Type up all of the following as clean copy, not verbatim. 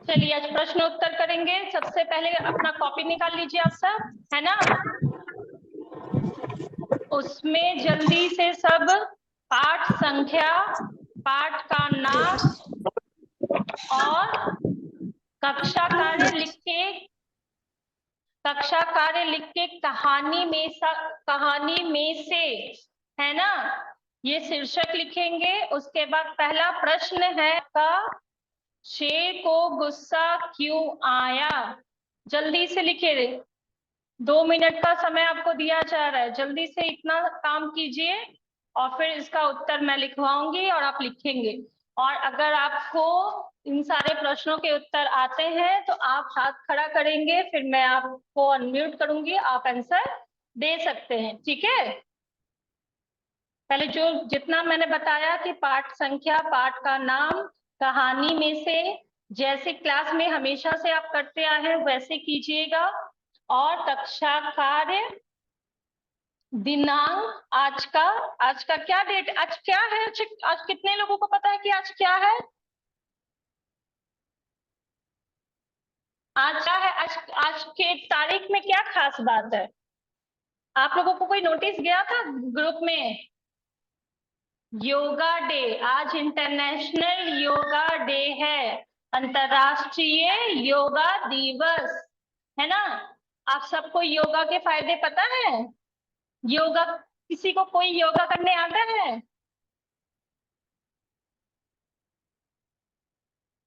चलिए आज प्रश्न उत्तर करेंगे। सबसे पहले अपना कॉपी निकाल लीजिए आप सब, है ना। उसमें जल्दी से सब पाठ संख्या, पाठ का नाम और कक्षा कार्य लिख के कहानी में से, है ना, ये शीर्षक लिखेंगे। उसके बाद पहला प्रश्न है का शेर को गुस्सा क्यों आया। जल्दी से लिखिए, 2 मिनट का समय आपको दिया जा रहा है, जल्दी से इतना काम कीजिए और फिर इसका उत्तर मैं लिखवाऊंगी और आप लिखेंगे। और अगर आपको इन सारे प्रश्नों के उत्तर आते हैं तो आप हाथ खड़ा करेंगे, फिर मैं आपको अनम्यूट करूंगी, आप आंसर दे सकते हैं, ठीक है। पहले जो जितना मैंने बताया कि पाठ संख्या, पाठ का नाम, कहानी में से, जैसे क्लास में हमेशा से आप करते आए हैं वैसे कीजिएगा। और कक्षा कार्य, दिनांक, आज का क्या डेट, आज क्या है, आज कितने लोगों को पता है कि आज क्या है। आज क्या है, आज के तारीख में क्या खास बात है। आप लोगों को कोई नोटिस गया था ग्रुप में। योगा डे, आज इंटरनेशनल योगा डे है, अंतरराष्ट्रीय योगा दिवस, है ना। आप सबको योगा के फायदे पता है। योगा, किसी को कोई योगा करने आता है।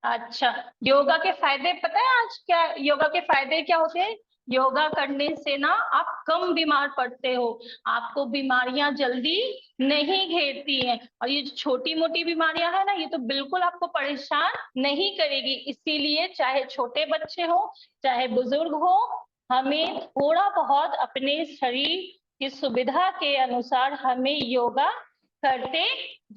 अच्छा, योगा के फायदे पता है आज क्या, योगा के फायदे क्या होते हैं। योगा करने से ना आप कम बीमार पड़ते हो, आपको बीमारियां जल्दी नहीं घेरती हैं, और ये जो छोटी मोटी बीमारियां है ना, ये तो बिल्कुल आपको परेशान नहीं करेगी। इसीलिए चाहे छोटे बच्चे हो चाहे बुजुर्ग हो, हमें थोड़ा बहुत अपने शरीर की सुविधा के अनुसार हमें योगा करते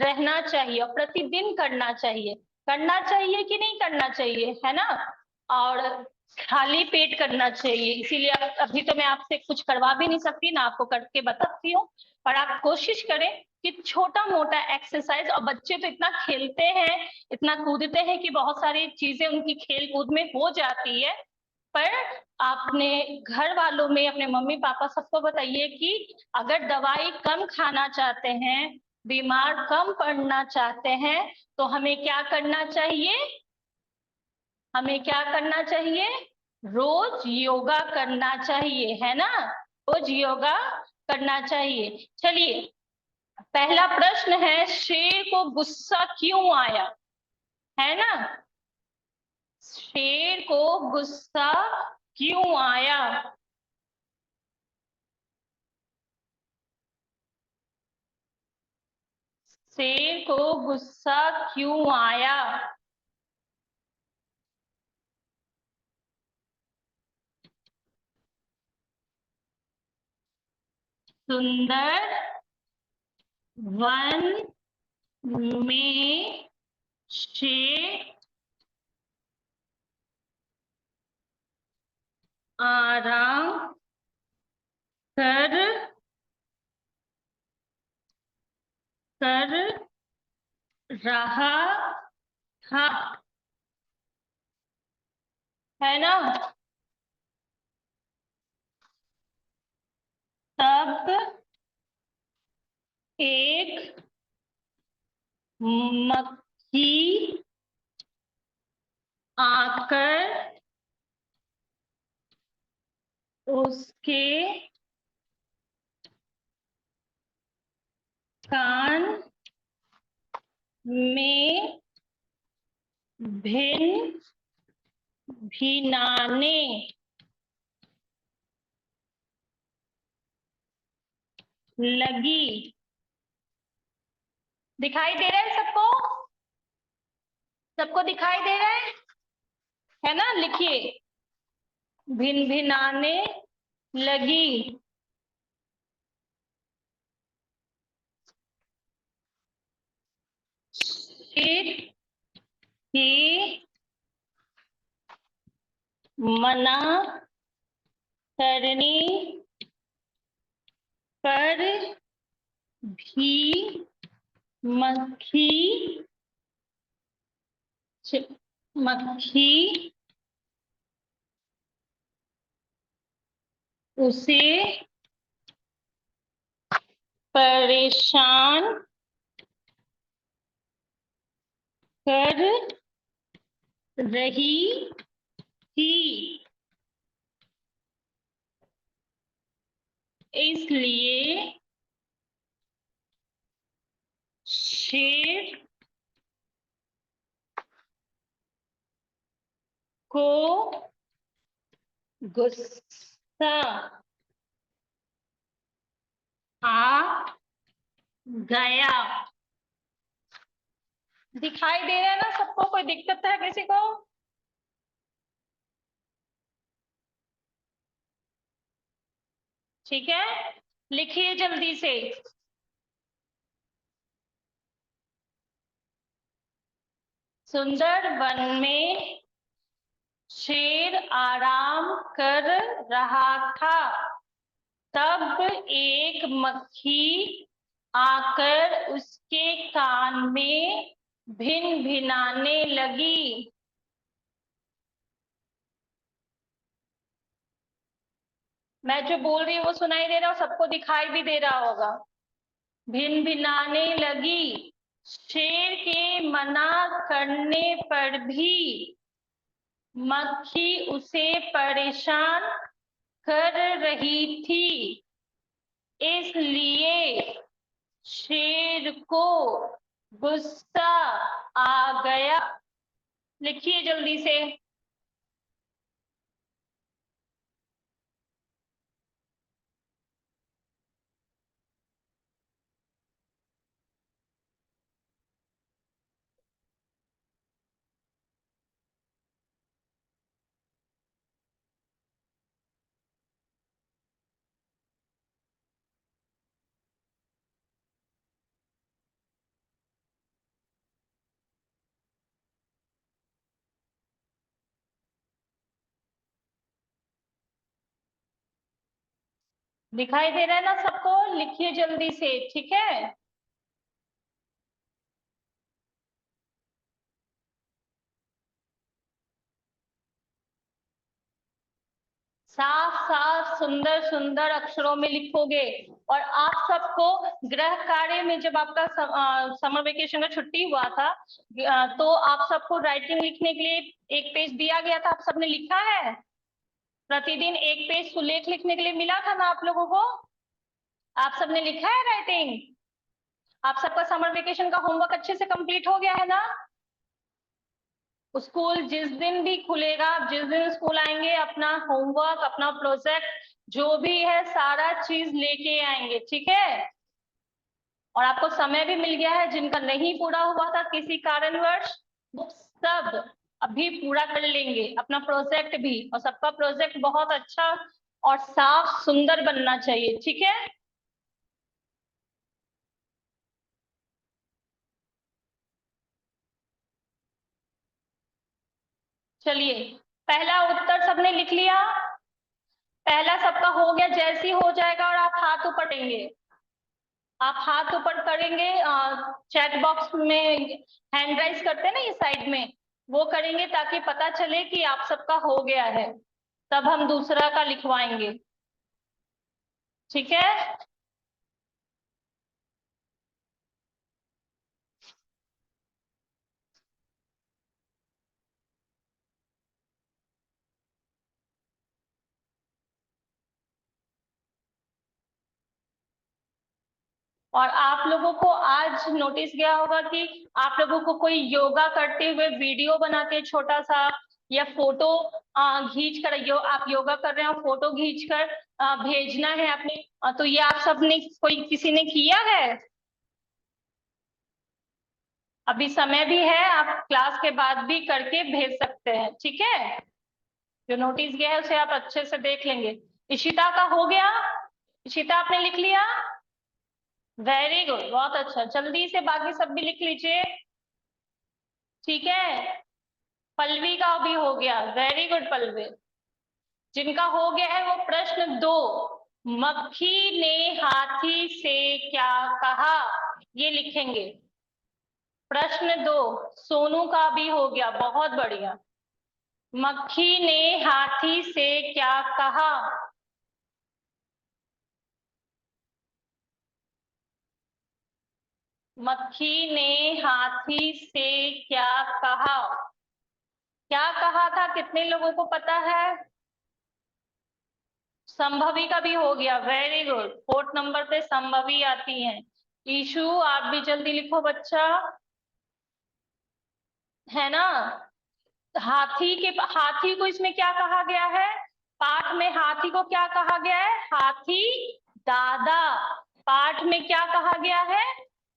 रहना चाहिए और प्रतिदिन करना चाहिए। करना चाहिए कि नहीं करना चाहिए, है ना। और खाली पेट करना चाहिए। इसीलिए अभी तो मैं आपसे कुछ करवा भी नहीं सकती ना, आपको करके बताती हूँ, पर आप कोशिश करें कि छोटा मोटा एक्सरसाइज। और बच्चे तो इतना खेलते हैं, इतना कूदते हैं कि बहुत सारी चीजें उनकी खेल कूद में हो जाती है। पर आपने घर वालों में अपने मम्मी पापा सबको बताइए कि अगर दवाई कम खाना चाहते हैं, बीमार कम पड़ना चाहते हैं, तो हमें क्या करना चाहिए, हमें क्या करना चाहिए, रोज योगा करना चाहिए, है ना, रोज योगा करना चाहिए। चलिए पहला प्रश्न है, शेर को गुस्सा क्यों आया, है ना। शेर को गुस्सा क्यों आया। शेर को गुस्सा क्यों आया। सुंदर वन में शेर आराम कर रहा था, है ना। तब एक मक्खी आकर उसके कान में भिन भिनाने लगी। दिखाई दे रहा है सबको, सबको दिखाई दे रहा है ना। लिखिए, भिन भिनाने लगी। शेर की मना करने पर भी मक्खी मक्खी उसे परेशान कर रही थी, इसलिए शेर को गुस्सा आ गया। दिखाई दे रहा है ना सबको? कोई दिक्कत है किसी को? ठीक है, लिखिए जल्दी से। सुंदर वन में शेर आराम कर रहा था, तब एक मक्खी आकर उसके कान में भिन भिनाने लगी। मैं जो बोल रही हूँ वो सुनाई दे रहा हो? सबको दिखाई भी दे रहा होगा। भिन भिनाने लगी। शेर के मना करने पर भी मक्खी उसे परेशान कर रही थी, इसलिए शेर को गुस्सा आ गया। लिखिए जल्दी से। दिखाई दे रहा है ना सबको? लिखिए जल्दी से, ठीक है। साफ साफ सुंदर सुंदर अक्षरों में लिखोगे। और आप सबको गृह कार्य में, जब आपका समर वेकेशन का छुट्टी हुआ था, तो आप सबको राइटिंग लिखने के लिए एक पेज दिया गया था। आप सबने लिखा है? प्रतिदिन एक पेज सुलेख लिखने के लिए मिला था ना आप लोगों को? आप सबने लिखा है राइटिंग? आप सबका समर वेकेशन का होमवर्क अच्छे से कंप्लीट हो गया है ना? स्कूल जिस दिन भी खुलेगा, जिस दिन स्कूल आएंगे, अपना होमवर्क, अपना प्रोजेक्ट जो भी है सारा चीज लेके आएंगे, ठीक है। और आपको समय भी मिल गया है, जिनका नहीं पूरा हुआ था किसी कारणवश, वो सब अभी पूरा कर लेंगे अपना प्रोजेक्ट भी। और सबका प्रोजेक्ट बहुत अच्छा और साफ सुंदर बनना चाहिए, ठीक है। चलिए, पहला उत्तर सबने लिख लिया? पहला सबका हो गया। जैसे ही हो जाएगा और आप हाथ ऊपर करेंगे, आप हाथ ऊपर करेंगे, चैट बॉक्स में हैंड राइज करते हैं ना ये साइड में, वो करेंगे ताकि पता चले कि आप सबका हो गया है, तब हम दूसरा का लिखवाएंगे, ठीक है। और आप लोगों को आज नोटिस गया होगा कि आप लोगों को कोई योगा करते हुए वीडियो बना के छोटा सा, या फोटो खींच कर, आप योगा कर रहे हो फोटो खींच कर भेजना है अपने। तो ये आप सबने, कोई किसी ने किया है? अभी समय भी है, आप क्लास के बाद भी करके भेज सकते हैं, ठीक है। जो नोटिस गया है उसे आप अच्छे से देख लेंगे। इशिता का हो गया? इशिता आपने लिख लिया? वेरी गुड, बहुत अच्छा। जल्दी से बाकी सब भी लिख लीजिए, ठीक है। पल्लवी का भी हो गया, वेरी गुड पल्लवी। जिनका हो गया है वो प्रश्न 2, मक्खी ने हाथी से क्या कहा, ये लिखेंगे। प्रश्न 2 सोनू का भी हो गया, बहुत बढ़िया। मक्खी ने हाथी से क्या कहा? मक्खी ने हाथी से क्या कहा? क्या कहा था, कितने लोगों को पता है? संभवी का भी हो गया, वेरी गुड। 4th नंबर पे संभवी आती है। ईशु आप भी जल्दी लिखो बच्चा, है ना। हाथी को इसमें क्या कहा गया है? पाठ में हाथी को क्या कहा गया है? हाथी दादा। पाठ में क्या कहा गया है?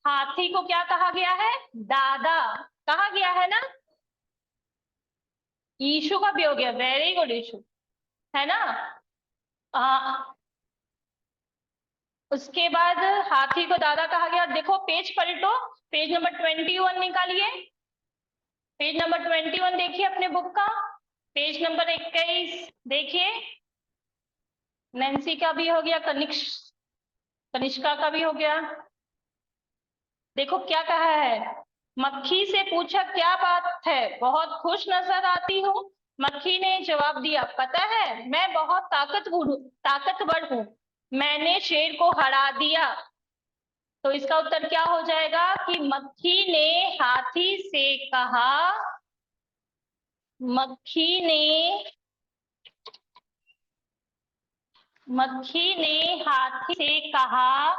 हाथी को क्या कहा गया है? दादा कहा गया है ना। ईशु का भी हो गया, वेरी गुड ईशु, है ना। उसके बाद हाथी को दादा कहा गया। देखो पेज पलटो, पेज नंबर 21 निकालिए। पेज नंबर 21 देखिए अपने बुक का। पेज नंबर 21 देखिए। नैन्सी का भी हो गया, कनिष्का का भी हो गया। देखो क्या कहा है। मक्खी से पूछा क्या बात है, बहुत खुश नजर आती हूँ। मक्खी ने जवाब दिया, पता है मैं बहुत ताकतवर हूँ, मैंने शेर को हरा दिया। तो इसका उत्तर क्या हो जाएगा कि मक्खी ने हाथी से कहा, मक्खी ने हाथी से कहा।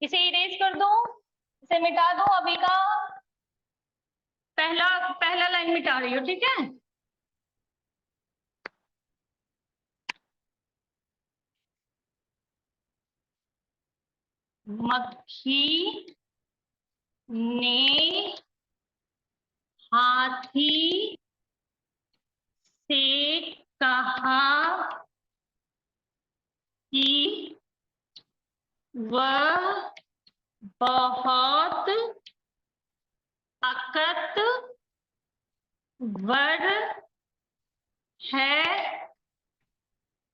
इसे इरेज कर दो, इसे मिटा दो अभी का। पहला लाइन मिटा रही हो, ठीक है। मक्खी ने हाथी से कहा कि वह बहुत ताकतवर है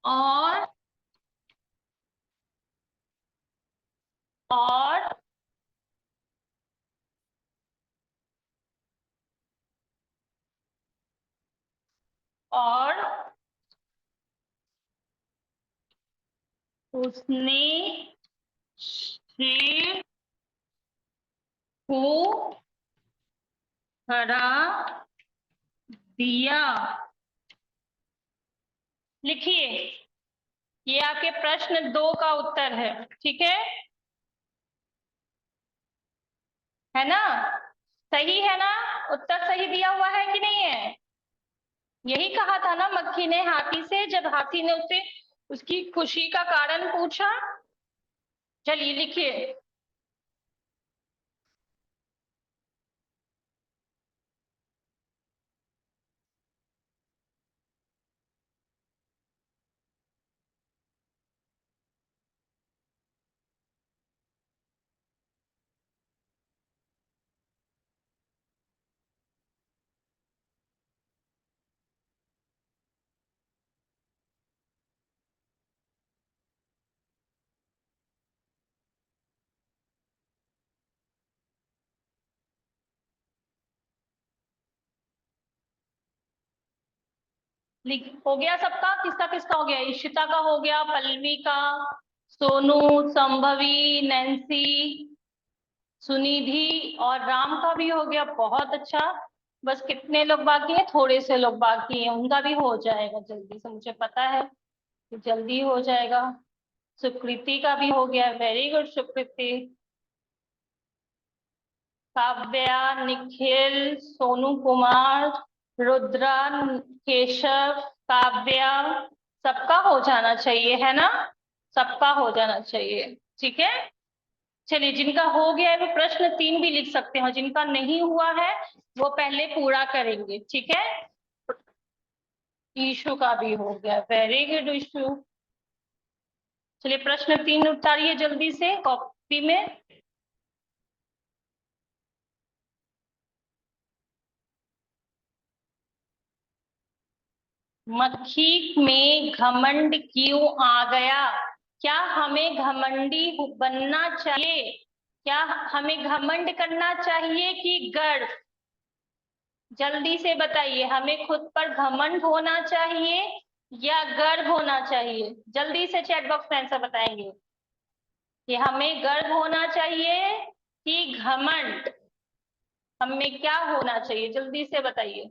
और और और उसने शेर को हरा दिया। लिखिए, ये आपके प्रश्न 2 का उत्तर है, ठीक है ना। सही है ना, उत्तर सही दिया हुआ है कि नहीं है? यही कहा था ना मक्खी ने हाथी से, जब हाथी ने उससे उसकी खुशी का कारण पूछा। चलिए लिखिए। हो गया सबका? किसका किसका हो गया? इशिता का हो गया, पल्लवी का, सोनू, संभवी, नैन्सी, सुनिधि और राम का भी हो गया। बहुत अच्छा। बस कितने लोग बाकी हैं? थोड़े से लोग बाकी हैं, उनका भी हो जाएगा जल्दी से, मुझे पता है कि जल्दी हो जाएगा। सुकृति का भी हो गया, वेरी गुड सुकृति। काव्या, निखिल, सोनू कुमार, रुद्रा, केशव, काव्या, सबका हो जाना चाहिए, है ना। सबका हो जाना चाहिए, ठीक है। चलिए, जिनका हो गया है वो प्रश्न 3 भी लिख सकते हो, जिनका नहीं हुआ है वो पहले पूरा करेंगे, ठीक है। ईशु का भी हो गया, वेरी गुड ईशु। चलिए प्रश्न 3 उतारिए जल्दी से कॉपी में। मक्खी में घमंड क्यों आ गया? क्या हमें घमंडी बनना चाहिए? क्या हमें घमंड करना चाहिए कि गर्व? जल्दी से बताइए, हमें खुद पर घमंड होना चाहिए या गर्व होना चाहिए? जल्दी से चैट बॉक्स में आंसर बताएंगे कि हमें गर्व होना चाहिए कि घमंड? हमें क्या होना चाहिए, जल्दी से बताइए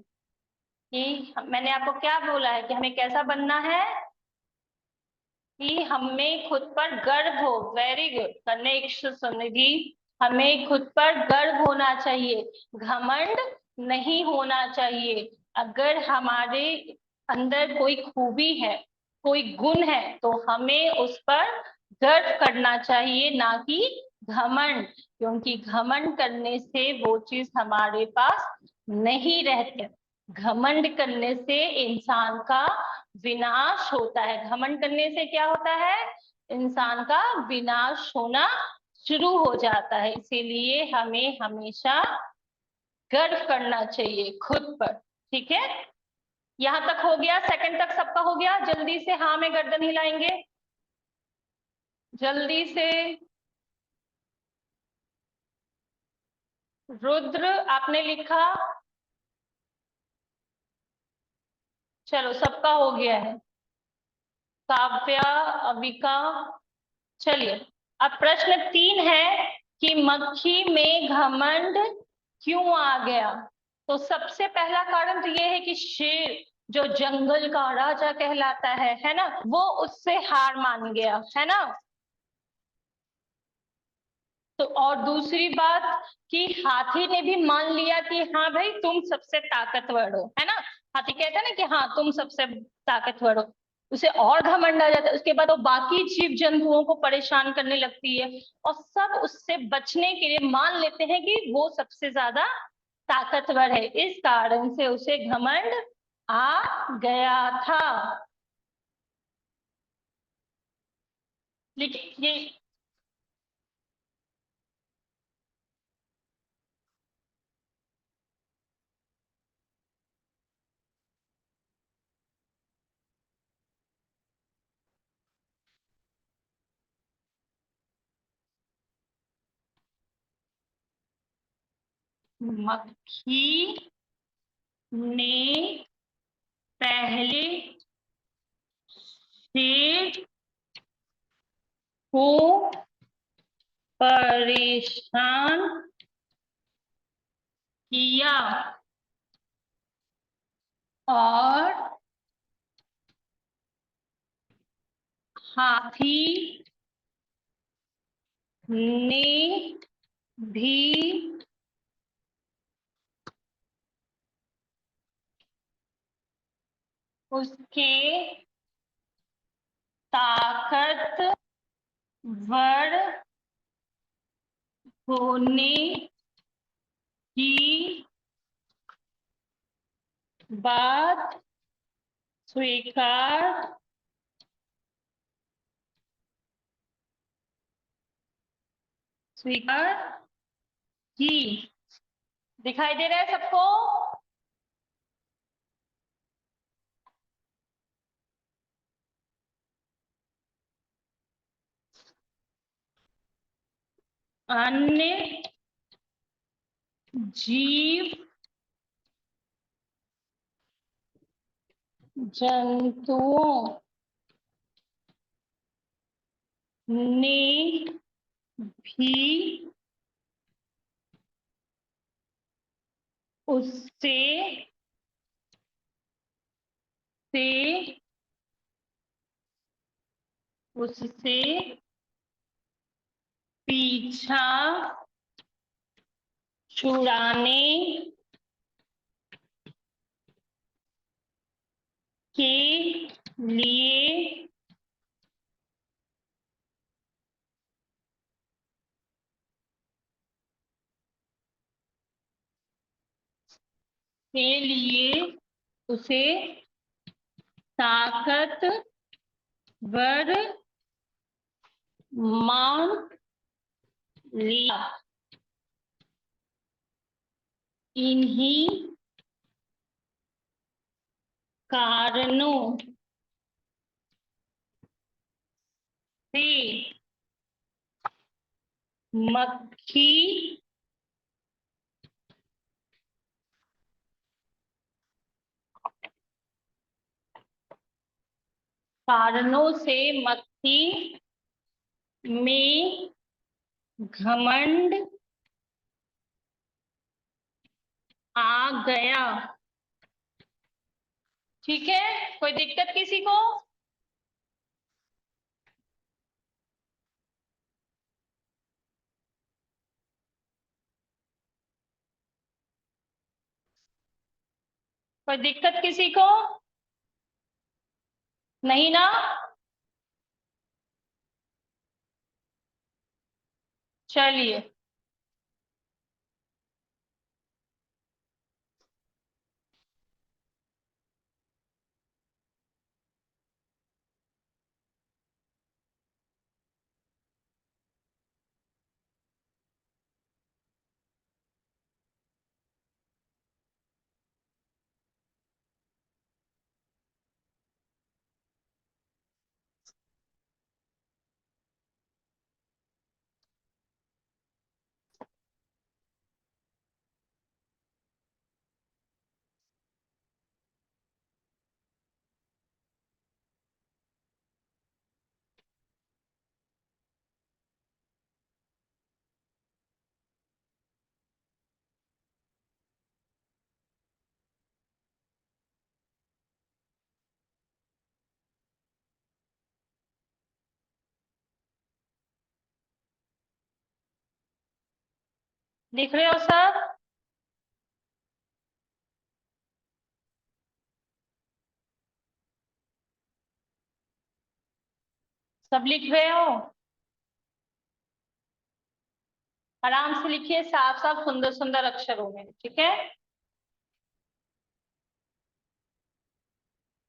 कि मैंने आपको क्या बोला है कि हमें कैसा बनना है कि हमें खुद पर गर्व हो। वेरी गुड कनेक्ट सुनिधि, हमें खुद पर गर्व होना चाहिए, घमंड नहीं होना चाहिए। अगर हमारे अंदर कोई खूबी है, कोई गुण है, तो हमें उस पर गर्व करना चाहिए, ना कि घमंड, क्योंकि घमंड करने से वो चीज हमारे पास नहीं रहती। घमंड करने से इंसान का विनाश होता है। घमंड करने से क्या होता है? इंसान का विनाश होना शुरू हो जाता है। इसीलिए हमें हमेशा गर्व करना चाहिए खुद पर। ठीक है, यहां तक हो गया? सेकंड तक सबका हो गया? जल्दी से हाँ में गर्दन हिलाएंगे, जल्दी से। रुद्र आपने लिखा? चलो सबका हो गया है। काव्या, अविका, चलिए अब प्रश्न 3 है कि मक्खी में घमंड क्यों आ गया? तो सबसे पहला कारण तो ये है कि शेर जो जंगल का राजा कहलाता है ना, वो उससे हार मान गया, है ना। तो और दूसरी बात कि हाथी ने भी मान लिया कि हाँ भाई तुम सबसे ताकतवर हो, है ना। हाथी कहता है ना कि हाँ तुम सबसे ताकतवर हो, उसे और घमंड आ जाता है। उसके बाद वो बाकी जीव जंतुओं को परेशान करने लगती है और सब उससे बचने के लिए मान लेते हैं कि वो सबसे ज्यादा ताकतवर है। इस कारण से उसे घमंड आ गया था। लेकिन ये मक्खी ने पहले शेर को परेशान किया और हाथी ने भी उसके ताकतवर होने की बात स्वीकार स्वीकार की। दिखाई दे रहा है सबको? अन्य जीव जंतुओं ने भी उससे से उससे पीछा छुड़ाने के लिए उसे ताकतवर मान लिया। इन्हीं कारणों से मक्खी कारणों से मक्खी में घमंड आ गया। ठीक है, कोई दिक्कत किसी को? कोई दिक्कत किसी को? नहीं ना? चलिए, लिख रहे हो सब? सब लिख रहे हो? आराम से लिखिए, साफ साफ सुंदर सुंदर अक्षरों में, ठीक है?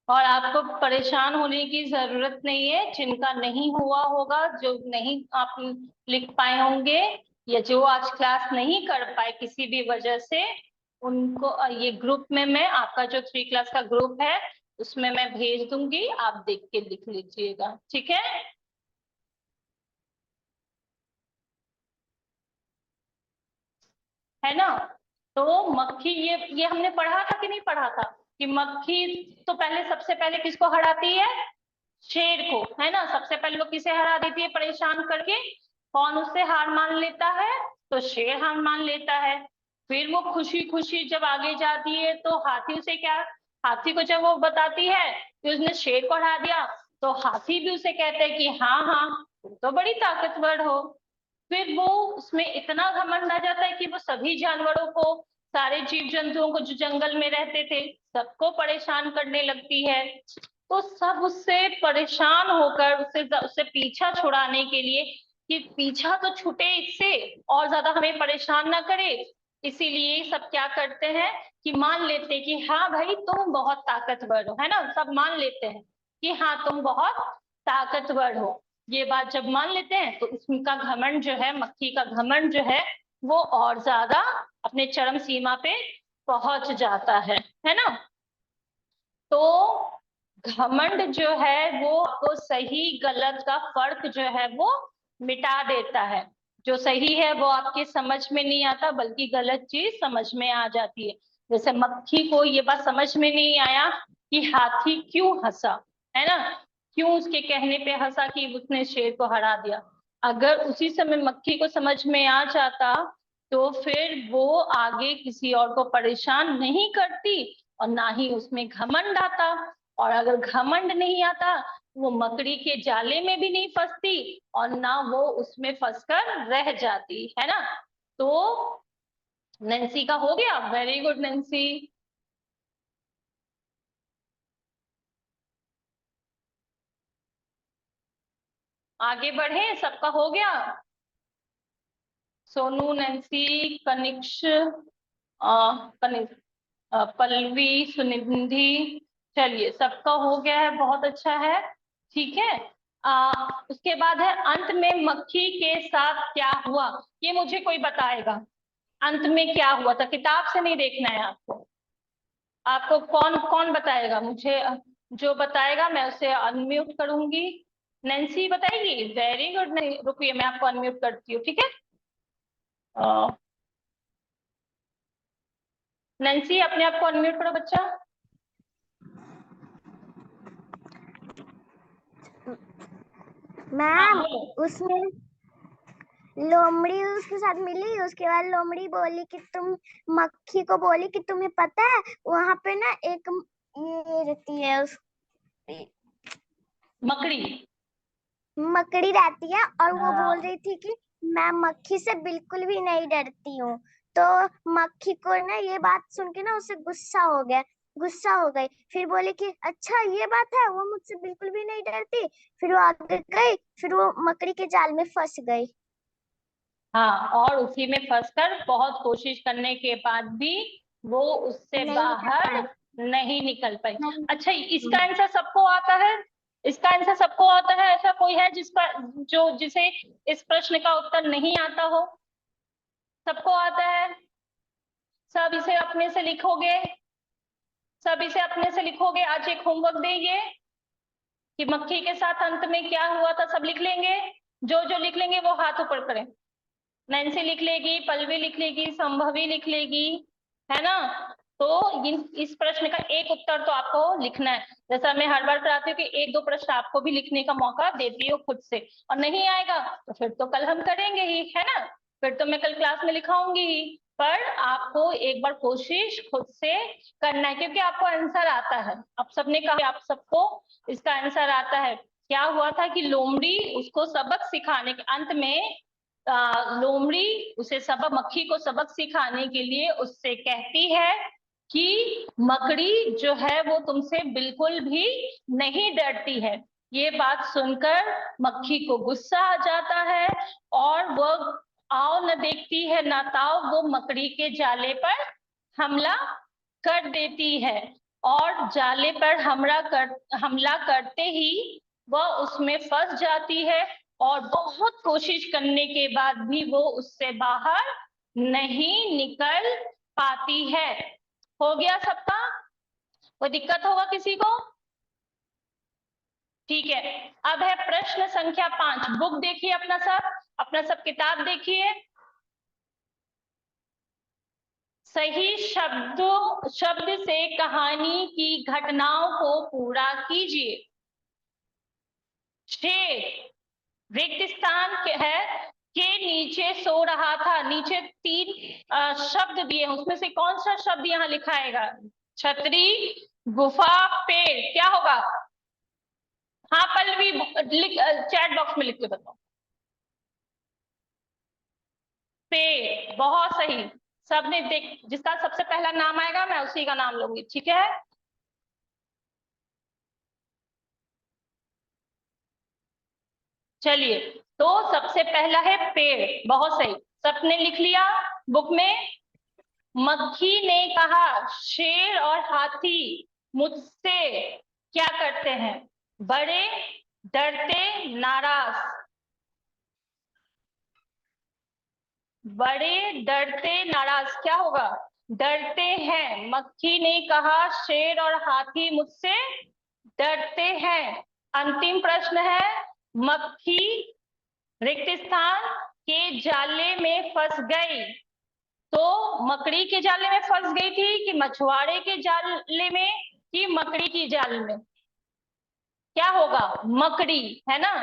और आपको परेशान होने की जरूरत नहीं है। जिनका नहीं हुआ होगा, जो नहीं आप लिख पाए होंगे, या जो आज क्लास नहीं कर पाए किसी भी वजह से, उनको ये ग्रुप में मैं आपका जो 3 क्लास का ग्रुप है उसमें मैं भेज दूंगी, आप देख के लिख लीजिएगा, ठीक है? है ना? तो मक्खी, ये हमने पढ़ा था कि नहीं पढ़ा था कि मक्खी तो पहले, सबसे पहले किसको हराती है? शेर को, है ना? सबसे पहले वो किसे हरा देती है परेशान करके? कौन उससे हार मान लेता है? तो शेर हार मान लेता है। फिर वो खुशी खुशी जब आगे जाती है तो हाथी उसे क्या, हाथी को जब वो बताती है कि उसने शेर को हरा दिया, तो हाथी भी उसे कहता है कि हाँ हाँ, तुम तो बड़ी ताकतवर हो। फिर वो उसमें इतना घमंड आ जाता है कि वो सभी जानवरों को, सारे जीव जंतुओं को जो जंगल में रहते थे, सबको परेशान करने लगती है। तो सब उससे परेशान होकर उससे उससे पीछा छुड़ाने के लिए, कि पीछा तो छूटे इससे और ज्यादा हमें परेशान ना करे, इसीलिए सब क्या करते हैं कि मान लेते हैं कि हाँ भाई तुम बहुत ताकतवर हो, है ना? सब मान लेते हैं कि हाँ तुम बहुत ताकतवर हो। ये बात जब मान लेते हैं तो इसका घमंड जो है, मक्खी का घमंड जो है, वो और ज्यादा अपने चरम सीमा पे पहुंच जाता है ना? तो घमंड जो है वो आपको सही गलत का फर्क जो है वो मिटा देता है। जो सही है वो आपके समझ में नहीं आता, बल्कि गलत चीज समझ में आ जाती है। जैसे मक्खी को ये बात समझ में नहीं आया कि हाथी क्यों हंसा, है ना? क्यों उसके कहने पे हंसा कि उसने शेर को हरा दिया। अगर उसी समय मक्खी को समझ में आ जाता तो फिर वो आगे किसी और को परेशान नहीं करती और ना ही उसमें घमंड आता। और अगर घमंड नहीं आता, वो मकड़ी के जाले में भी नहीं फंसती और ना वो उसमें फंसकर रह जाती, है ना? तो नैन्सी का हो गया, वेरी गुड नैन्सी। आगे बढ़े, सबका हो गया? सोनू, नैन्सी, कनिक्ष, पल्लवी, सुनिधि, चलिए सबका हो गया है, बहुत अच्छा है। ठीक है, उसके बाद है अंत में मक्खी के साथ क्या हुआ, ये मुझे कोई बताएगा। अंत में क्या हुआ था, किताब से नहीं देखना है आपको। आपको कौन कौन बताएगा मुझे? जो बताएगा मैं उसे अनम्यूट करूंगी। नैन्सी बताएगी, वेरी गुड। नहीं रुकिए, मैं आपको अनम्यूट करती हूँ, ठीक है? नैन्सी अपने आप को अनम्यूट करो बच्चा। मैम उसमें लोमड़ी उसके साथ मिली, उसके बाद लोमड़ी बोली कि तुम, मक्खी को बोली कि तुम्हें पता है वहां पे ना एक ये रहती है मकड़ी रहती है, और वो बोल रही थी कि मैं मक्खी से बिल्कुल भी नहीं डरती हूँ। तो मक्खी को ना ये बात सुन के ना उसे गुस्सा हो गई। फिर बोली कि अच्छा ये बात है, वो मुझसे बिल्कुल भी नहीं डरती। फिर वो आगे गई, फिर वो मकड़ी के जाल में फंस गई। हाँ, और उसी में फंसकर बहुत कोशिश करने के बाद भी वो उससे बाहर नहीं निकल पाई। अच्छा, इसका आंसर सबको आता है? इसका आंसर सबको आता है? ऐसा कोई है जिसे इस प्रश्न का उत्तर नहीं आता हो? सबको आता है? सब इसे अपने से लिखोगे? सब इसे अपने से लिखोगे? आज एक होमवर्क देंगे कि मक्खी के साथ अंत में क्या हुआ था, सब लिख लेंगे। जो जो लिख लेंगे वो हाथ ऊपर करें। नैन्सी लिख लेगी, पल्लवी लिख लेगी, संभवी लिख लेगी, है ना? तो इस प्रश्न का एक उत्तर तो आपको लिखना है। जैसा मैं हर बार कराती हूँ कि एक दो प्रश्न आपको भी लिखने का मौका देती हूँ खुद से, और नहीं आएगा तो फिर तो कल हम करेंगे ही, है ना? फिर तो मैं कल क्लास में लिखाऊंगी ही, पर आपको एक बार कोशिश खुद से करना है, क्योंकि आपको आंसर आता है। आप सबने कहा आप सबको इसका आंसर आता है। क्या हुआ था कि लोमड़ी उसको सबक सिखाने के अंत में लोमड़ी उसे सबक, मक्खी को सबक सिखाने के लिए उससे कहती है कि मकड़ी जो है वो तुमसे बिल्कुल भी नहीं डरती है। ये बात सुनकर मक्खी को गुस्सा आ जाता है और वो आओ न देखती है ना ताओ, वो मकड़ी के जाले पर हमला कर देती है, और जाले पर हमला करते ही वह उसमें फंस जाती है, और बहुत कोशिश करने के बाद भी वो उससे बाहर नहीं निकल पाती है। हो गया सबका? कोई दिक्कत होगा किसी को? ठीक है, अब है प्रश्न संख्या 5। बुक देखिए अपना सब किताब देखिए। सही शब्द से कहानी की घटनाओं को पूरा कीजिए। शेर रिक्त स्थान है के नीचे सो रहा था। नीचे 3 शब्द दिए, उसमें से कौन सा शब्द यहाँ लिखाएगा? छतरी, गुफा, पेड़, क्या होगा? हाँ पल्लवी, चैट बॉक्स में लिख के बताओ। पेड़, बहुत सही। सबने देख, जिसका सबसे पहला नाम आएगा मैं उसी का नाम लूंगी, ठीक है? चलिए, तो सबसे पहला है पेड़, बहुत सही, सबने लिख लिया बुक में। मक्खी ने कहा शेर और हाथी मुझसे क्या करते हैं? बड़े, डरते, नाराज। बड़े, डरते, नाराज, क्या होगा? डरते हैं। मक्खी ने कहा शेर और हाथी मुझसे डरते हैं। अंतिम प्रश्न है, मक्खी रिक्त स्थान के जाले में फंस गई। तो मकड़ी के जाले में फंस गई थी कि मछुआरे के जाले में कि मकड़ी की जाल में? क्या होगा? मकड़ी, है ना?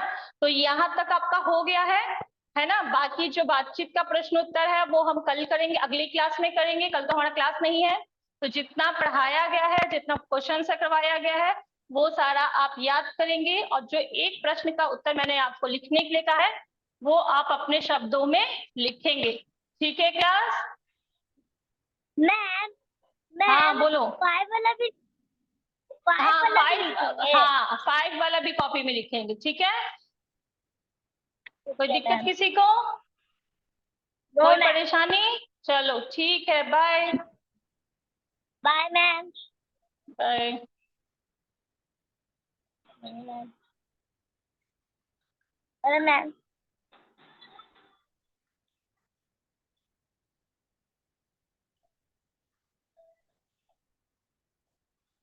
तो यहां तक आपका हो गया है ना? बाकी जो बातचीत का प्रश्न उत्तर है वो हम कल करेंगे, अगली क्लास में करेंगे। कल तो हमारा क्लास नहीं है, तो जितना पढ़ाया गया है, जितना क्वेश्चन से करवाया गया है, वो सारा आप याद करेंगे, और जो एक प्रश्न का उत्तर मैंने आपको लिखने के लिए कहा है वो आप अपने शब्दों में लिखेंगे। ठीक है क्लास? मैम हाँ बोलो। 5 वाला भी, हाँ 5 वाला भी कॉपी में लिखेंगे, ठीक है? कोई दिक्कत किसी को? कोई परेशानी? चलो ठीक है, bye. Bye ma'am. Bye. Ma'am